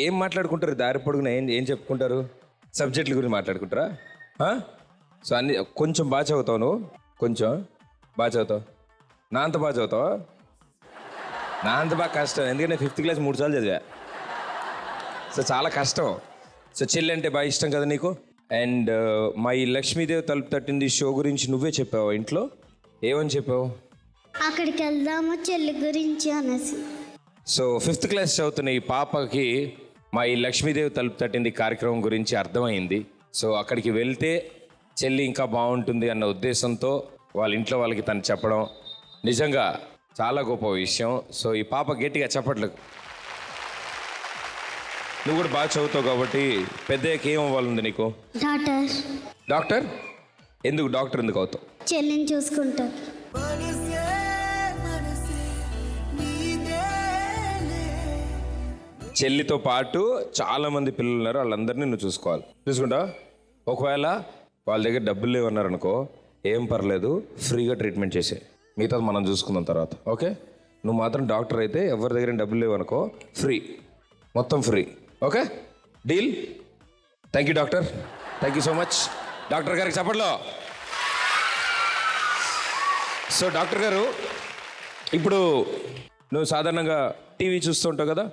ఏం మాట్లాడుకుంటారు దారి పొడుగున? ఏం చెప్పుకుంటారు? సబ్జెక్టుల గురించి మాట్లాడుకుంటారా? సో అన్ని కొంచెం బాగా చదువుతావు నువ్వు, కొంచెం బాగా చదువుతావు. నా అంత బాగా చదువుతావా? నా అంత బాగా కష్టం, ఎందుకంటే 5th క్లాస్ 3 సార్లు చదివా. సో చాలా కష్టం. సో చెల్లి అంటే బాగా ఇష్టం కదా నీకు. అండ్ మా ఈ లక్ష్మీదేవి తలుపు తట్టింది షో గురించి నువ్వే చెప్పావు ఇంట్లో. ఏమని చెప్పావు? అక్కడికి వెళ్దాము చెల్లి గురించి అనేసి. సో 5th క్లాస్ చదువుతున్న ఈ పాపకి మా ఈ లక్ష్మీదేవి తలుపు తట్టింది కార్యక్రమం గురించి అర్థమైంది. సో అక్కడికి వెళ్తే చెల్లి ఇంకా బాగుంటుంది అన్న ఉద్దేశంతో వాళ్ళ ఇంట్లో వాళ్ళకి తను చెప్పడం నిజంగా చాలా గొప్ప విషయం. సో ఈ పాప గట్టిగా చెప్పట్లు. నువ్వు కూడా బాగా చదువుతావు కాబట్టి పెద్దయ్యకి ఏం అవ్వాలంది నీకు? డాక్టర్. డాక్టర్? ఎందుకు డాక్టర్ ఎందుకు అవుతావు? చెల్లిని చూసుకుంటారు. చెల్లితో పాటు చాలా మంది పిల్లలు ఉన్నారు, వాళ్ళందరినీ నువ్వు చూసుకుంటా. ఒకవేళ వాళ్ళ దగ్గర డబ్బులు లేవన్నారనుకో, ఏం పర్లేదు, ఫ్రీగా ట్రీట్మెంట్ చేసే, మిగతాది మనం చూసుకుందాం తర్వాత. ఓకే? నువ్వు మాత్రం డాక్టర్ అయితే ఎవరి దగ్గర డబ్బులు లేవనుకో, ఫ్రీ, మొత్తం free. Okay? Deal? Thank you doctor, thank you so much. Doctor గారికి చెప్పట్లో. సో డాక్టర్ గారు, ఇప్పుడు నువ్వు సాధారణంగా టీవీ చూస్తుంటావు కదా,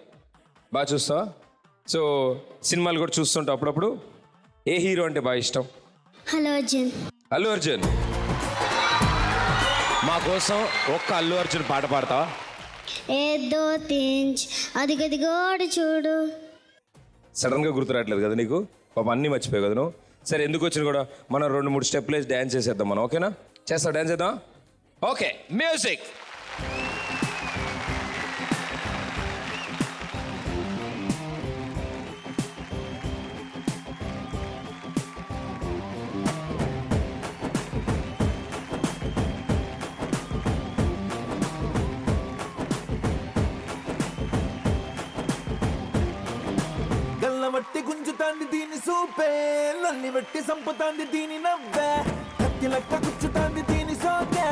బాగా చూస్తావా? సో సినిమాలు కూడా చూస్తుంటావు అప్పుడప్పుడు. ఏ హీరో అంటే బాగా ఇష్టం? అల్లు అర్జున్. అల్లు అర్జున్. మా కోసం ఒక్క అల్లు అర్జున్ పాట పాడతావా? ఏదో తెంచ్ అదిగదిగోడు చూడు. సడన్గా గుర్తురాట్లేదు కదా నీకు, పాప అన్నీ మర్చిపోయావు కదా నువ్వు. సరే, ఎందుకు వచ్చిన కూడా మనం 2-3 స్టెప్లు వేసి డ్యాన్స్ చేసేద్దాం మనం. ఓకేనా? చేస్తావు? డ్యాన్స్ చేద్దాం. Okay, music. వట్టి గుంజుతాంది దీని సూపే, నల్లి వట్టి సంపుతాంది దీని నవ్వే, కత్తి లెక్క గుచ్చుతాంది దీని సోకే.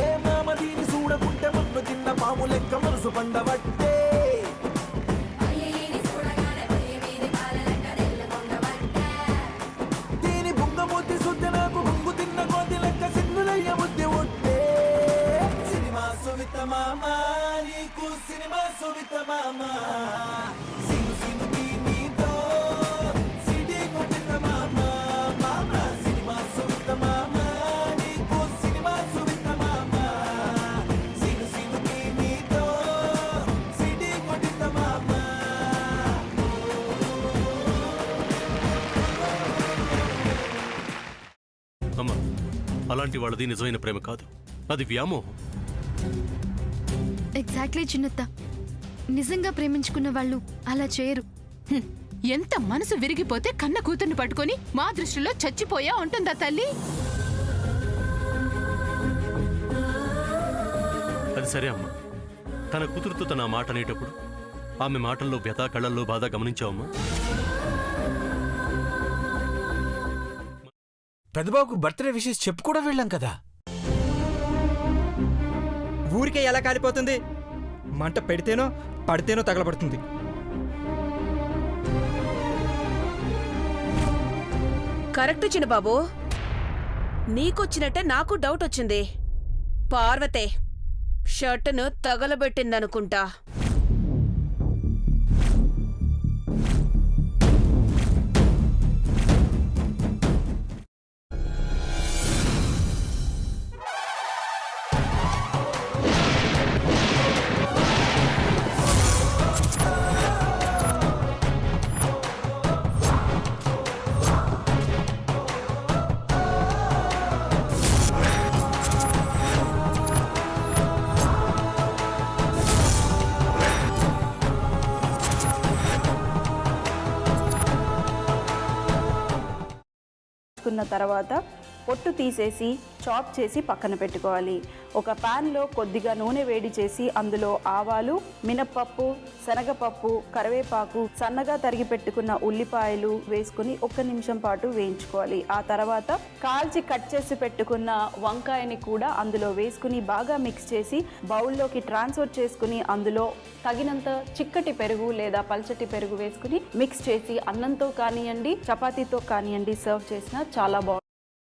ఏ మామ దీని చూడకుంటే మన్ను తిన్న పాము లెక్క మనసు పండబట్టే. అమ్మా, అలాంటి వాళ్ళది నిజమైన ప్రేమ కాదు, అది వ్యామోహం. ఎగ్జాక్ట్లీ చిన్నత్త, నిజంగా ప్రేమించుకున్న వాళ్ళు అలా చేయరు. ఎంత మనసు విరిగిపోతే కన్న కూతుర్ని పట్టుకొని మా దృష్టిలో చచ్చిపోయా ఉంటుందా తల్లి? అది సరే అమ్మా, తన కూతురుతో తన మాట అనేటప్పుడు ఆమె మాటల్లో వ్యథ, కళ్ళల్లో బాధ గమనించావమ్మా? పెద్దబాబుకు బర్త్డే విషెస్ చెప్పు కూడా వెళ్ళాం కదా. ఊరికే ఎలా కాలిపోతుంది? మంట పెడితేనో పడితేనో తగలబడుతుంది. కరెక్ట్ చిన్నబాబు, నీకొచ్చినట్టే నాకు డౌట్ వచ్చింది. పార్వతే షర్టును తగలబెట్టిందనుకుంటా. తర్వాత పొట్టు తీసేసి చాప్ చేసి పక్కన పెట్టుకోవాలి. ఒక ప్యాన్లో కొద్దిగా నూనె వేడి చేసి అందులో ఆవాలు, మినప్పప్పు, శనగపప్పు, కరివేపాకు, సన్నగా తరిగి పెట్టుకున్న ఉల్లిపాయలు వేసుకుని 1 నిమిషం పాటు వేయించుకోవాలి. ఆ తర్వాత కాల్చి కట్ చేసి పెట్టుకున్న వంకాయని కూడా అందులో వేసుకుని బాగా మిక్స్ చేసి బౌల్లోకి ట్రాన్స్ఫర్ చేసుకుని అందులో తగినంత చిక్కటి పెరుగు లేదా పల్చటి పెరుగు వేసుకుని మిక్స్ చేసి అన్నంతో కానివ్వండి, చపాతీతో కానివ్వండి సర్వ్ చేసినా చాలా బాగుంటుంది.